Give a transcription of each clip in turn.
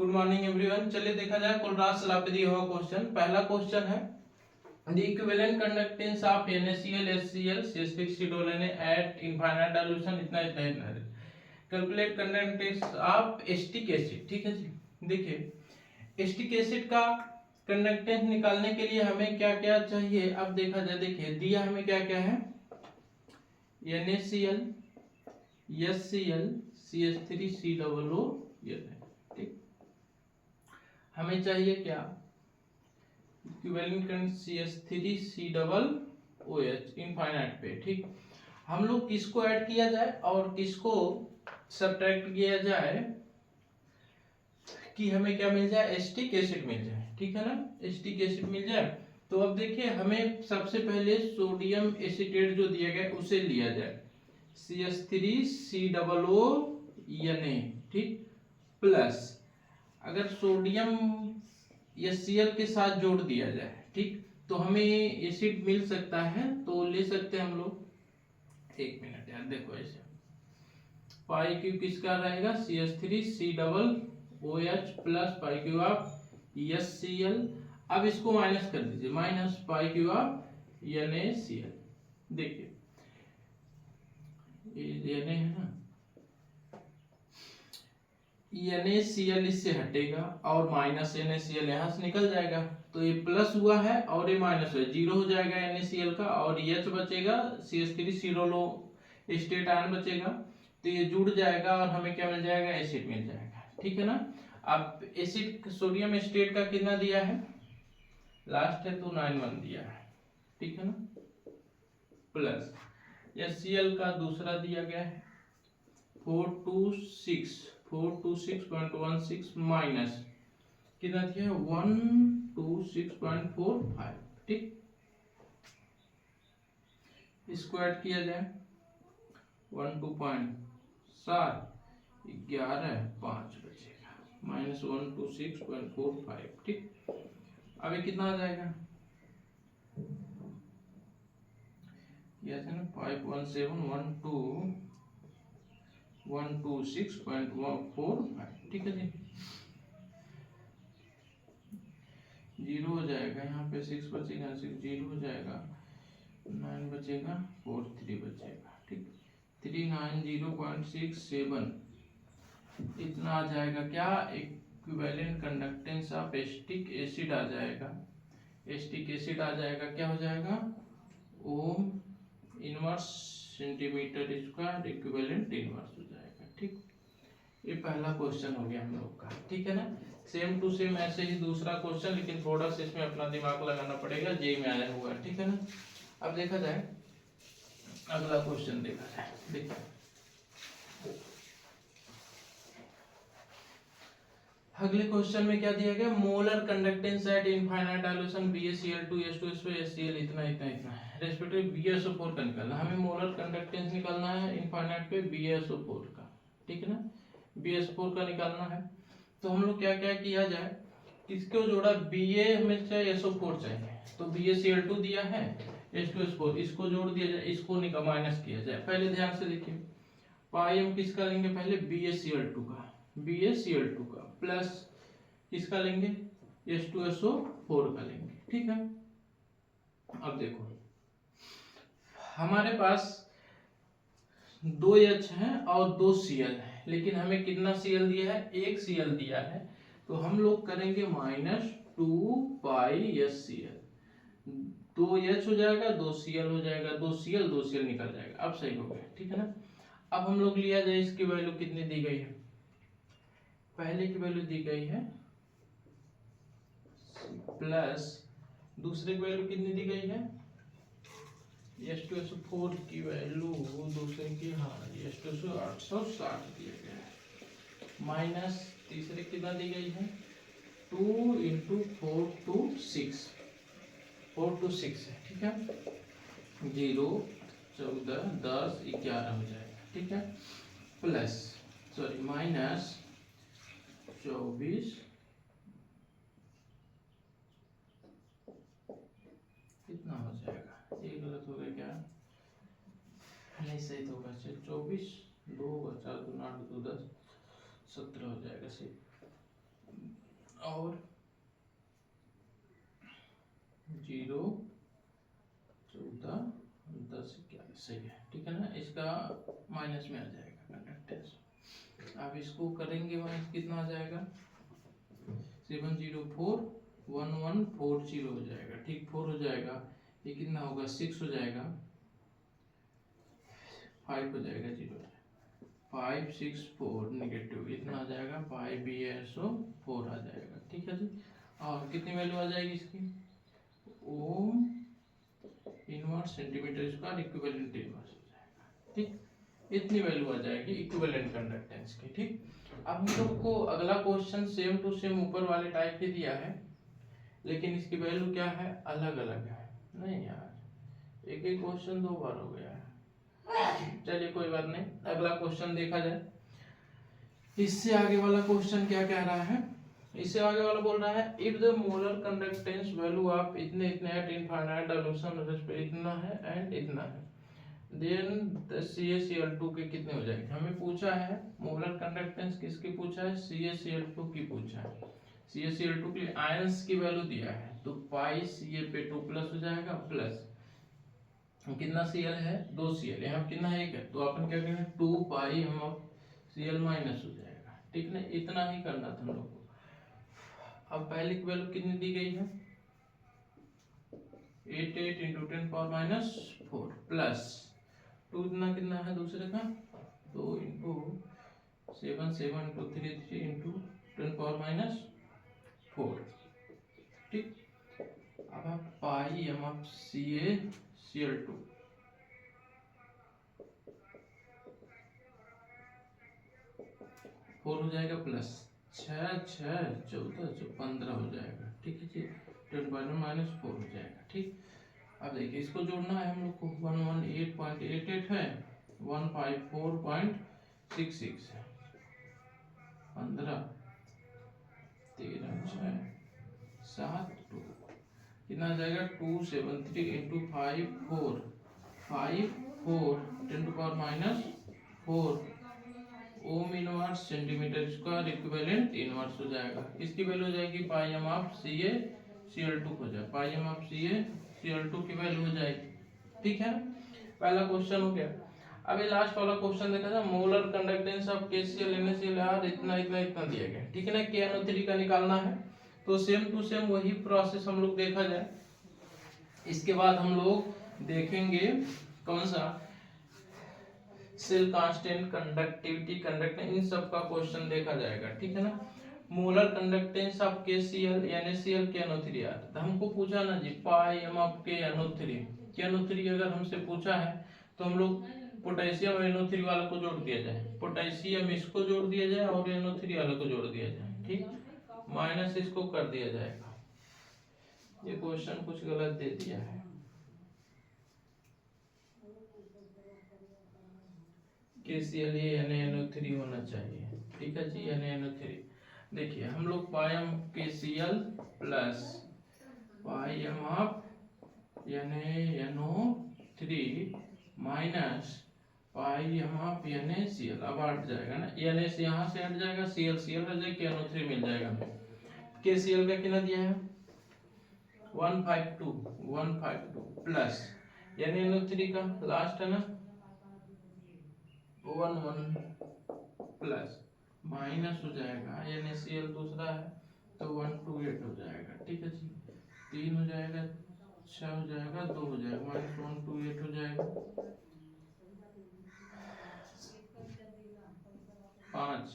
Good morning everyone. चलिए देखा जाए कुलराज सलाह पे दिया हुआ क्वेश्चन। पहला क्वेश्चन है the equivalent conductance of NaCl HCl CH3COON eight infinite dilution इतना इतना इतना। Calculate conductance of acetic acid. ठीक है जी, देखिए एसिटिक एसिड का कंडक्टेंस निकालने के लिए हमें क्या क्या चाहिए। अब देखा जाए, देखिए दिया हमें क्या क्या है, NaCl HCl CH3COO ठीक। हमें चाहिए क्या, इक्विवेलेंट करंट CH3COOH इनफाइनाइट पे। ठीक, हम लोग किसको ऐड किया जाए और किसको सब्ट्रैक्ट किया जाए कि हमें क्या मिल जाए, एसिटिक एसिड मिल जाए। ठीक है ना, एसिटिक एसिड मिल जाए। तो अब देखिए हमें सबसे पहले सोडियम एसीटेट जो दिया गया उसे लिया जाए, CH3COO ठीक, प्लस अगर सोडियम HCl के साथ जोड़ दिया जाए, ठीक, तो हमें एसिड मिल सकता है। तो ले सकते हैं हम लोग, एक मिनट यार, देखो ऐसे पाई क्यू किसका रहेगा, CH3COOH plus pi Q of HCl। अब इसको माइनस कर दीजिए, minus pi Q of NaCl। देखिए ये Na है ना, NaCl इससे हटेगा और माइनस NaCl यहाँ से निकल जाएगा। तो ये प्लस हुआ है और ये माइनस हुआ, जीरो हो जाएगा NaCl का और H बचेगा, CH3COO स्टेट आयन बचेगा। तो ये जुड़ जाएगा और हमें क्या मिल जाएगा, एसिड मिल जाएगा। ठीक है ना। अब एसिड सोडियम स्टेट का कितना दिया है, लास्ट है तो 9.1 दिया है। ठीक है ना, प्लस HCl का दूसरा दिया गया है 426.16 माइनस कितना दिया है 126.45। ठीक, इसको ऐड किया जाए 12.7 बचेगा माइनस 126.45। ठीक, अब ये कितना आ जाएगा, ना 51712 ठीक है जी, जीरो हो जाएगा, यहाँ पे 6 बचेगा, 6 जीरो हो जाएगा, 9 बचेगा, 4 3 बचेगा। ठीक, 390.67 इतना आ जाएगा क्या, equivalent conductance of acetic acid आ जाएगा। एसिटिक एसिड आ जाएगा, क्या हो जाएगा, ohm inverse centimetre square equivalent inverse हो जाएगा। ठीक, ये पहला क्वेश्चन हो गया हम लोग का। ठीक है ना, सेम टू सेम ऐसे ही दूसरा क्वेश्चन, लेकिन थोड़ा सा इसमें अपना दिमाग लगाना पड़ेगा, जेई में आया हुआ है। ठीक है ना, अब देखा जाए अगला क्वेश्चन, देखा जाए, देखिए अगले क्वेश्चन में क्या दिया गया, molar conductance eight infinite dilution BaCl2H2SO HCl इतना इतना इतना रेस्पेक्टिव BaSO4 का निकालना। हमें मोलर कंडक्टेंस निकालना है इनफाइनाइट पे BaSO4 का। ठीक है ना, BaSO4 का निकालना है। तो हम लोग क्या क्या किया जाए, किसको जोड़ा, Ba हमें चाहिए, SO4 चाहिए, तो BaCl2 दिया है, H2SO4 इसको जोड़ दिया जाए, इसको निकाल माइनस किया जाए। पहले ध्यान से देखिए, पाई हम किसका लेंगे, पहले BaCl2 का, BaCl2 का प्लस किसका लेंगे, H2SO4 का लेंगे। ठीक है, अब देखो हमारे पास 2 H है और 2 Cl है, लेकिन हमें कितना Cl दिया है, एक Cl दिया है। तो हम लोग करेंगे -2 पाई HCl, 2 H हो जाएगा, 2 Cl हो जाएगा, 2 Cl 2 Cl निकल जाएगा। अब सही हो गया। ठीक है ना, अब हम लोग लिया जाए, इसकी वैल्यू कितनी दी गई है, पहले की वैल्यू दी गई है प्लस दूसरे की वैल्यू कितनी दी गई है, H2SO4 की वैल्यू दूसरे की, हाँ H2SO 860 दिया गया है, माइनस तीसरे कितना दी गई है 2 × 4 to 6 है। ठीक है, 0 14 10 11 हो जाएगा। ठीक है, प्लस सॉरी माइनस 24 कितना हो जाएगा, ये गलत हो गया क्या, नहीं सही तो होगा, 24 2 4 2 8 2 10 17 हो जाएगा सही। और 0 14 10 11 सही है, ठीक है ना। इसका माइनस में आ जाएगा कंडक्टेंस। अब इसको करेंगे माइनस, कितना आ जाएगा 7041140 हो जाएगा, ठीक 4 हो जाएगा, ये कितना होगा 6 हो जाएगा, 5 हो जाएगा, 0 564 नेगेटिव इतना आ जाएगा, 5BSO4 आ जाएगा, ठीक है जी। और कितनी वैल्यू आ जाएगी इसकी, ओम inverse centimetre square equivalent inverse हो जाएगा, ठीक। इतनी वैल्यू आ जाएगी इक्विवेलेंट कंडक्टेंस की, ठीक। अब हम लोग को अगला क्वेश्चन सेम टू सेम ऊपर वाले टाइप ही दिया है, लेकिन इसकी वैल्यू क्या है, अलग अलग है। नहीं यार, एक ही क्वेश्चन 2 बार हो गया है। चलिए कोई बात नहीं, अगला क्वेश्चन देखा जाए। इससे आगे वाला क्वेश्चन क्या कह रहा है, इससे आगे वाला बोल रहा है if the molar conductance value of इतने इतने एट इनफाइनाइट डाइल्यूशन इतना है एंड इतना है, देन द CaCl2 के कितने हो जाएंगे। हमें पूछा है मोलर कंडक्टेंस किसकी पूछा है, CaCl2 की पूछा है। CaCl2 के लिए आयंस की वैल्यू दिया है, तो पाई Ca पे 2 प्लस हो जाएगा, प्लस कितना Cl है 2 Cl, यहाँ कितना है 1 है, तो अपन क्या करेंगे 2 पाई हम Cl माइनस हो जाएगा, ठीक ना। इतना ही करना था हम लोग को। अब पहले की वैल्यू कितनी दी गई है 88 इंटू 10 पावर माइनस 4 प्लस 2 कितना है दूसरे का 2 into 7 7 into 3 3 into 10 power minus 4, ठीक। अब आप पाई एम ऑफ CaCl2 4 हो जाएगा, प्लस 6 6 14 15 हो जाएगा, ठीक है जी, 10 पावर माइनस 4 हो जाएगा, ठीक। अब देखिए इसको जोड़ना है हम लोग को, 118.88 है, 154.66 है, 15 13 6 7 2 कितना आ जाएगा 273 into 5 4 5 4 10 to power minus 4 ohm inverse centimetre square equivalent inverse हो जाएगा। इसकी वैल्यू हो जाएगी पाई एम ऑफ CaCl2 हो जाए, पाई एम ऑफ CaCl2 की वैल्यू हो जाएगी, ठीक है। पहला क्वेश्चन हो गया। अभी लास्ट वाला क्वेश्चन देखा था, molar conductance of KCl NaCl यार इतना इतना इतना दिया गया, ठीक है ना। KNO3 का निकालना है, तो सेम टू सेम वही प्रोसेस हम लोग देखा जाए। इसके बाद हम लोग देखेंगे कौन सा, सेल कांस्टेंट, कंडक्टिविटी, कंडक्टेंस, इन सब का क्वेश्चन देखा जाएगा, ठीक है ना। Molar conductance of KCl NaCl KNO3 यार, तो हमको पूछा ना जी पाई एम ऑफ KNO3, KNO3 अगर हमसे पूछा है तो हम लोग पोटेशियम NO3 वाले को जोड़ दिया जाए, पोटेशियम इसको जोड़ दिया जाए और NO3 वाले को जोड़ दिया जाए, ठीक, माइनस इसको कर दिया जाएगा। ये क्वेश्चन कुछ गलत दे दिया है, KCl NaNO3 होना चाहिए, ठीक है जी, NaNO3। देखिए हम लोग pi KCl plus pi M of NaNO3 minus pi M of NaCl, अब हट जाएगा ना, Na से यहाँ से हट जाएगा, Cl Cl हट जाएगा, KNO3 मिल जाएगा हमें। KCl का कितना दिया है 152 प्लस NaNO3 का लास्ट है ना 11 प्लस माइनस हो जाएगा, NaCl दूसरा है तो 128 हो जाएगा, ठीक है जी, 3 हो जाएगा, 6 हो जाएगा, 2 हो जाएगा, माइनस 128 हो जाएगा, 5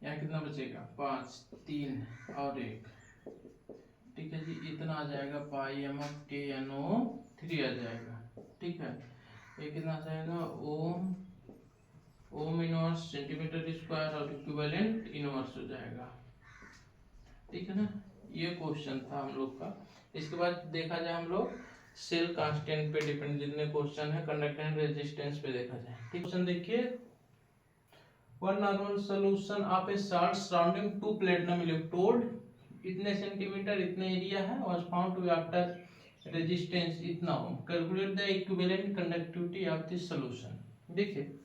यहाँ कितना बचेगा 5 3 और 1, ठीक है जी, इतना आ जाएगा पाई एम ऑफ KNO3 आ जाएगा, ठीक है। ये कितना आ जाएगा ओम इनवर्स सेंटीमीटर स्क्वायर और इक्विवेलेंट इनवर्स हो जाएगा, ठीक है ना। ये क्वेश्चन था हम लोग का। इसके बाद देखा जाए हम लोग सेल कांस्टेंट पे डिपेंड जितने क्वेश्चन है, कंडक्टेंस रेजिस्टेंस पे देखा जाए, ठीक। क्वेश्चन देखिए, one normal solution of a salt surrounding 2 platinum electrode, इतने सेंटीमीटर इतने एरिया है, was found to be after resistance इतना ohm, calculate the equivalent conductivity of this solution. देखिए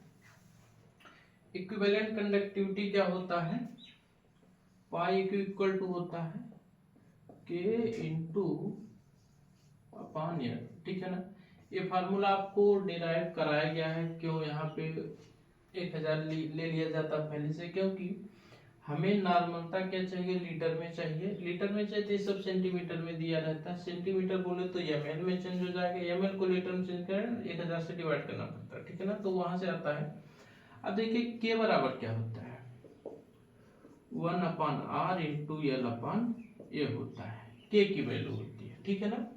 इक्विवेलेंट कंडक्टिविटी क्या होता है, पाई क्यू इक्वल टू होता है के इंटू अपॉन एल, ठीक है ना। ये फार्मूला आपको डिराइव कराया गया है, क्यों यहाँ पे 1000 ले लिया जाता पहले से, क्योंकि हमें नॉर्मलता क्या चाहिए, लीटर में चाहिए। लीटर में चाहिए तो ये सब सेंटीमीटर में दिया रहता है, सेंटीमीटर बोले तो ml में चेंज हो जाएगा, ml को लीटर में चेंज करें 1000 से डिवाइड करना पड़ता है, ठीक है ना, तो वहां से आता है। अब देखिए के बराबर क्या होता है, 1/r इंटू एल अपॉन ए होता है, के की वैल्यू होती है, ठीक है ना।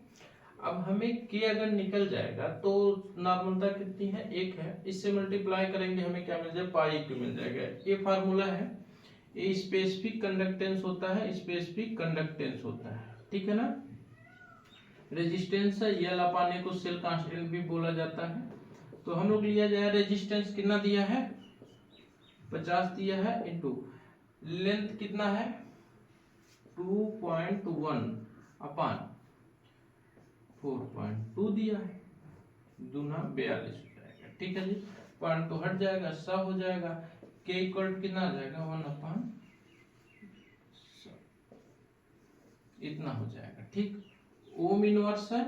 अब हमें के अगर निकल जाएगा तो नॉर्मलता कितनी है, 1 है, इससे मल्टीप्लाई करेंगे हमें क्या मिल जाएगा, पाई क्यू मिल जाएगा। ये फार्मूला है, ये स्पेसिफिक कंडक्टेंस होता है, स्पेसिफिक कंडक्टेंस होता है, ठीक है ना। रेजिस्टेंस है, एल अपॉन ए को सेल कांस्टेंट भी बोला जाता है। तो हम लोग लिया जाए रेजिस्टेंस कितना दिया है, 50 दिया है, इनटू लेंथ कितना है 2.1 अपॉन 4.2 दिया है, दूना 42 हो जाएगा, ठीक है जी। पॉइंट तो हट जाएगा, 100 हो जाएगा, के इक्वल कितना आ जाएगा 1/100 इतना हो जाएगा, ठीक। ओम इनवर्स है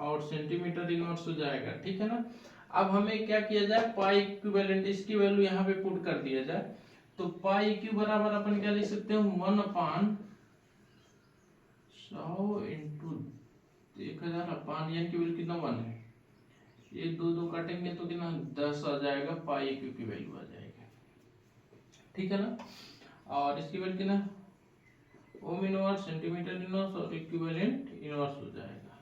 और सेंटीमीटर इनवर्स हो जाएगा, ठीक है ना। अब हमें क्या किया जाए, पाई इक्विवेलेंट इसकी वैल्यू यहाँ पे पुट कर दिया जाए, तो पाई क्यू बराबर अपन क्या लिख सकते हैं 1/100 इंटू 1000 अपॉन एन की वैल्यू कितना 1 है, ये दो काटेंगे तो कितना 10 आ जाएगा, पाई क्यू की वैल्यू आ जाएगी, ठीक है ना। और इसकी वैल्यू कितना ओम इनवर्स, सेंटीमीटर इनवर्स और इक्विवेलेंट इनवर्स हो जाएगा,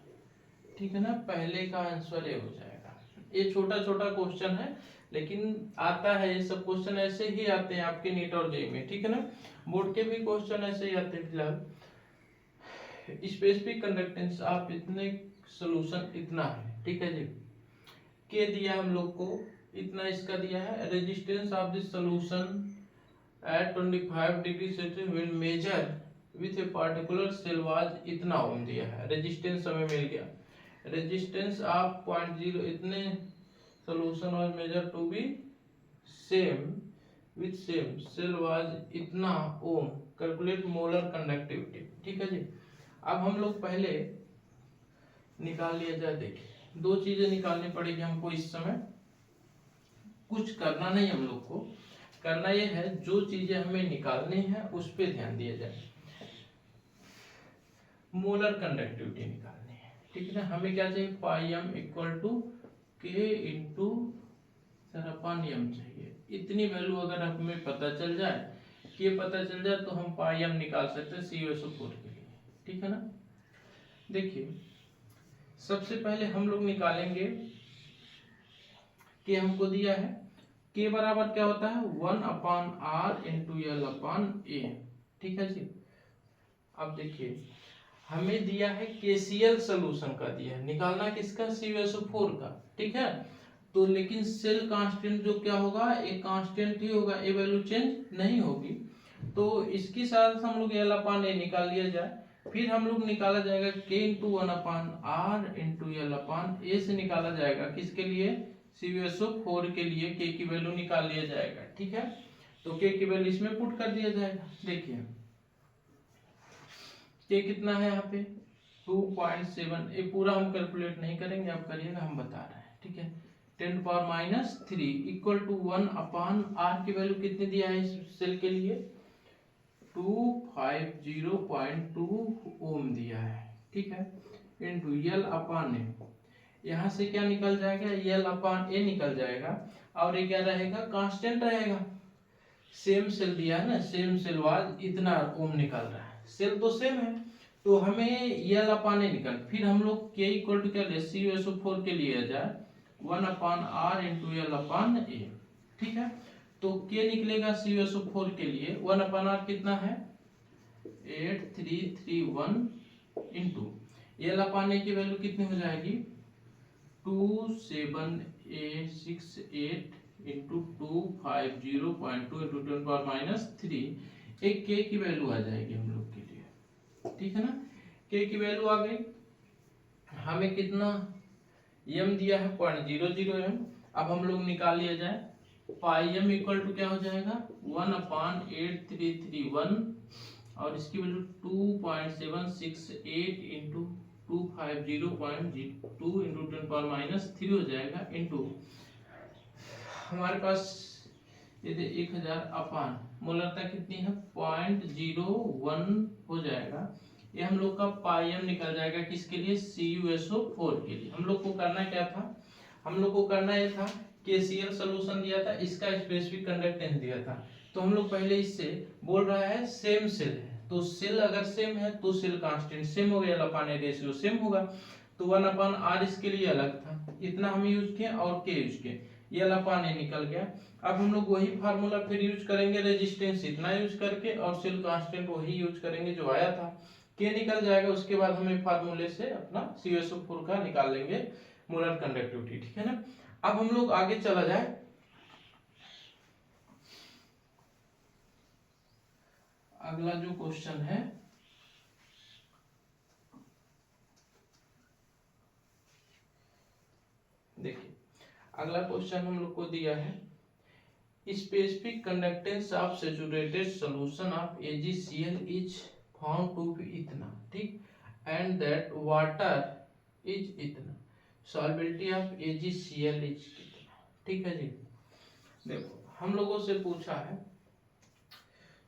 ठीक है ना। पहले का आंसर ये हो जाएगा। ये छोटा छोटा क्वेश्चन है, लेकिन आता है, ये सब क्वेश्चन ऐसे ही आते हैं आपके नीट और जेईई में, ठीक है ना। बोर्ड के भी क्वेश्चन ऐसे ही आते हैं। फिलहाल स्पेसिफिक कंडक्टेंस आप इतने सोल्यूशन इतना है, ठीक है जी। के दिया हम लोग को इतना, इसका दिया है resistance of this solution at 25 degree Celsius when measure with a particular cell was इतना ओम दिया है, रेजिस्टेंस हमें मिल गया। रेजिस्टेंस ऑफ 0.0 इतने solution was measure to be same with same cell was इतना ओम, कैलकुलेट मोलर कंडक्टिविटी, ठीक है जी। अब हम लोग पहले निकाल लिया जाए, देखिए 2 चीजें निकालनी पड़ेगी हमको इस समय, कुछ करना नहीं हम लोग को, करना ये है जो चीजें हमें निकालनी है उस पे ध्यान दिया जाए। मोलर कंडक्टिविटी निकालनी है, ठीक है ना। हमें क्या चाहिए, पाई एम इक्वल टू के इंटू अपॉन एम चाहिए। इतनी वैल्यू अगर हमें पता चल जाए, के पता चल जाए, तो हम पाई एम निकाल सकते हैं CuSO4 के लिए, ठीक है ना। देखिए सबसे पहले हम लोग निकालेंगे, के हमको दिया है, के बराबर क्या होता है 1/r इंटू एल अपॉन ए, ठीक है जी। अब देखिए हमें दिया है KCl सोल्यूशन का दिया है, निकालना किसका, CuSO4 का, ठीक है। तो लेकिन सेल कांस्टेंट जो क्या होगा, एक कांस्टेंट ही होगा, ये वैल्यू चेंज नहीं होगी, तो इसके साथ हम लोग एल अपॉन ए निकाल लिया जाए। फिर हम लोग निकाला जाएगा के into 1/r into L upon A से निकाला जाएगा, किसके लिए, CuSO4 के लिए के की वैल्यू निकाल लिया जाएगा, ठीक है। तो के की वैल्यू इसमें पुट कर दिया जाएगा। देखिए के कितना है यहाँ पे 2.7, ये पूरा हम कैलकुलेट नहीं करेंगे, आप करिएगा, हम बता रहे हैं, ठीक है। 10⁻³ इक्वल टू 1/r की वैल्यू कितनी दिया है इस सेल के लिए 250.2 ओम दिया है, ठीक है, इंटू एल अपॉन ए, यहाँ से क्या निकल जाएगा, एल अपॉन ए निकल जाएगा, और ये क्या रहेगा, कांस्टेंट रहेगा, सेम सेल दिया है ना, सेम सेल वाज इतना ओम निकल रहा है, सेल तो सेम है, तो हमें एल अपॉन ए निकल, फिर हम लोग के इक्वल टू क्या ले, CuSO4 के लिए जाए 1/r इंटू एल अपॉन ए, ठीक है। तो के निकलेगा CuSO4 के लिए 1/r कितना है 8331 इंटू एल अपॉन ए की वैल्यू कितनी हो जाएगी 27868 इंटू 250.2 इंटू 10⁻³ एक के की वैल्यू आ जाएगी हम लोग के लिए, ठीक है ना। के की वैल्यू आ गई, हमें कितना एम दिया है 0.00 एम। अब हम लोग निकाल लिया जाए पाई एम इक्वल टू क्या हो जाएगा 1/8331 और इसकी वैल्यू 2.768 इंटू 250.2 इंटू 10⁻³ हो जाएगा इंटू हमारे पास ये 1000 अपान मोलरता कितनी है 0.01 हो जाएगा। ये हम लोग का पाई एम निकल जाएगा किसके लिए CuSO4 के लिए। हम लोग को करना क्या था, हम लोग को करना ये था KCl सोल्यूशन दिया था, इसका स्पेसिफिक कंडक्टेंस दिया था, तो हम लोग पहले इससे बोल रहा है सेम सेल है, तो सेल अगर सेम है तो सेल कांस्टेंट सेम हो गया, अपान रेशियो सेम होगा, तो 1/r इसके लिए अलग था, इतना हम यूज किए और के यूज किए, ये अपान निकल गया। अब हम लोग वही फार्मूला फिर यूज करेंगे रेजिस्टेंस इतना यूज करके और सेल कांस्टेंट वही यूज करेंगे जो आया था, के निकल जाएगा। उसके बाद हमें फार्मूले से अपना CuSO4 का निकाल लेंगे मोलर कंडक्टिविटी, ठीक है ना। अब हम लोग आगे चला जाए, अगला जो क्वेश्चन है देखिए, अगला क्वेश्चन हम लोग को दिया है specific conductance of saturated solution of AgCl is found to be इतना, ठीक, एंड दैट वाटर इज इतना, सॉल्युबिलिटी ऑफ AgCl इज कितना, ठीक है जी। देखो हम लोगों से पूछा है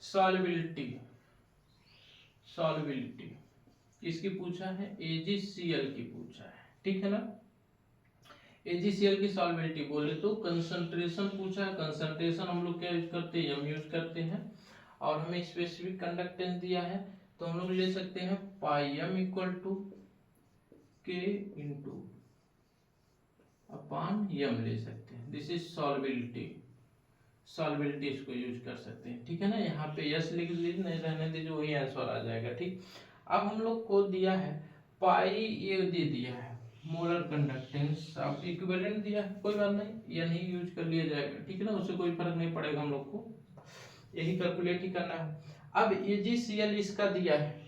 सॉल्युबिलिटी, सॉल्युबिलिटी किसकी पूछा है AgCl की पूछा है, ठीक है ना। AgCl की सॉल्युबिलिटी बोले तो कंसंट्रेशन पूछा है, कंसंट्रेशन हम लोग क्या यूज करते हैं m यूज करते हैं, और हमें स्पेसिफिक कंडक्टेंस दिया है तो हम लोग ले सकते हैं पाई m इक्वल टू के इंटू अपान m ले सकते हैं, दिस इज सॉल्युबिलिटी, सॉल्युबिलिटी इसको यूज कर सकते हैं, ठीक है ना। यहाँ पे यस लिख लीजिए, नहीं रहने दीजिए, वही आंसर आ जाएगा, ठीक। अब हम लोग को दिया है पाई, ये दे दिया है मोलर कंडक्टेंस ऑफ इक्विवेलेंट दिया है, कोई बात नहीं ये नहीं यूज कर लिया जाएगा, ठीक है ना, उससे कोई फर्क नहीं पड़ेगा, हम लोग को यही कैलकुलेट ही करना है। अब AgCl इसका दिया है,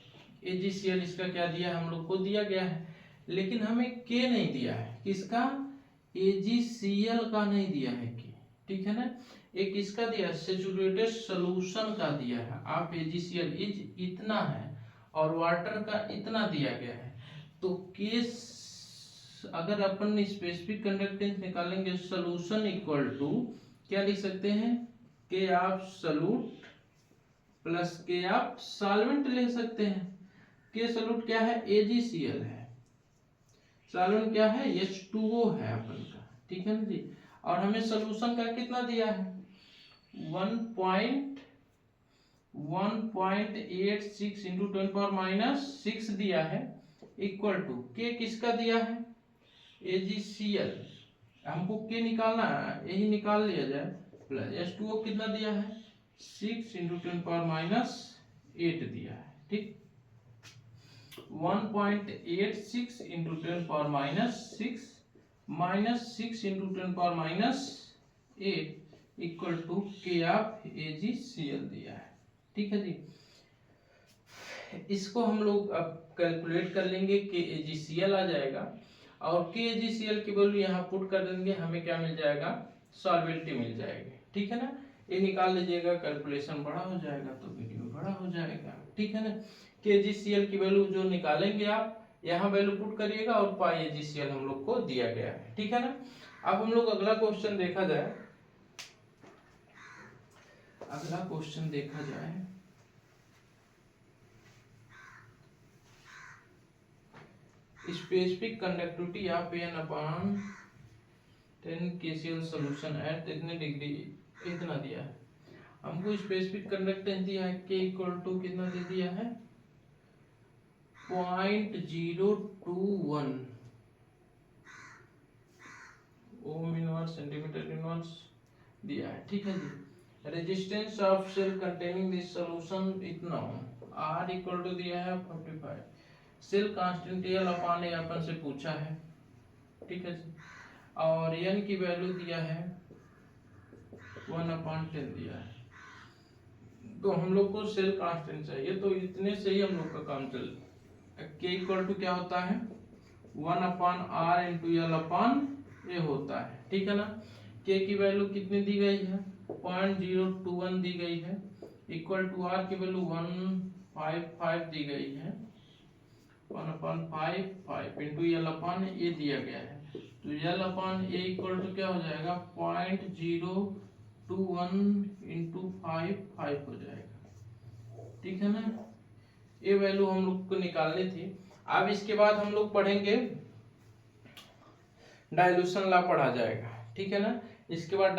AgCl इसका क्या दिया है हम लोग को दिया गया है, लेकिन हमें के नहीं दिया है, किसका AgCl का नहीं दिया है के, ठीक है ना। एक इसका दिया सैचुरेटेड सॉल्यूशन का दिया है, आप AgCl इज इतना है और वाटर का इतना दिया गया है, तो केस अगर अपन स्पेसिफिक कंडक्टेंस निकालेंगे सॉल्यूशन इक्वल टू क्या लिख सकते हैं के आप सॉल्यूट प्लस के आप सॉल्वेंट ले सकते हैं। के सॉल्यूट क्या है AgCl है, सॉल्वेंट क्या है H2O है अपन का, ठीक है ना जी। और हमें सॉल्यूशन का कितना दिया है 1.86 इंटू 10⁻⁶ दिया है, इक्वल टू के किसका दिया है AgCl, हमको के निकालना है, यही निकाल लिया जाए, प्लस H2O कितना दिया है 6 इंटू 10⁻⁸ दिया है, ठीक। 1.86 into 10⁻⁶ minus 6 into 10⁻⁸ equal to K of AgCl दिया है, ठीक है जी। इसको हम लोग अब कैलकुलेट कर लेंगे कि AgCl आ जाएगा और के AgCl की वैल्यू यहाँ पुट कर देंगे, हमें क्या मिल जाएगा सॉल्युबिलिटी मिल जाएगी, ठीक है ना। ये निकाल लीजिएगा, कैलकुलेशन बड़ा हो जाएगा तो वीडियो बड़ा हो जाएगा, ठीक है ना। के AgCl की वैल्यू जो निकालेंगे आप यहाँ वैल्यू पुट करिएगा और पाई AgCl हम लोग को दिया गया है, ठीक है ना। अब हम लोग अगला क्वेश्चन देखा जाए, अगला क्वेश्चन देखा जाए, specific conductivity of N/10 KCl solution at इतने डिग्री इतना दिया है, हमको स्पेसिफिक कंडक्टेंस दिया है के इक्वल टू कितना दे दिया है 0.021 ओम इनवर्स सेंटीमीटर इनवर्स दिया है, ठीक है जी। Resistance of cell containing this solution इतना R इक्वल टू दिया है 45, cell constant L upon A अपन से पूछा है, ठीक है जी, और N की वैल्यू दिया है 1/10 दिया है, तो हम लोग को सेल कांस्टेंट चाहिए, तो इतने से ही हम लोग का काम चल। के इक्वल टू क्या होता है 1/r into L upon A होता है, ठीक है ना। के की वैल्यू कितनी दी गई है 0.021 दी गई है, इक्वल टू आर की वैल्यू 155 दी गई है, 1/55 इंटू यल अपन ए दिया गया है, तो यल अपन ए इक्वल टू क्या हो जाएगा 0.021 इंटू 5 हो जाएगा। ठीक है ना, ये वैल्यू हम लोग को निकालनी थी। अब इसके बाद हम लोग पढ़ेंगे डाइल्यूशन लॉ पढ़ा जाएगा। ठीक है ना, इसके बाद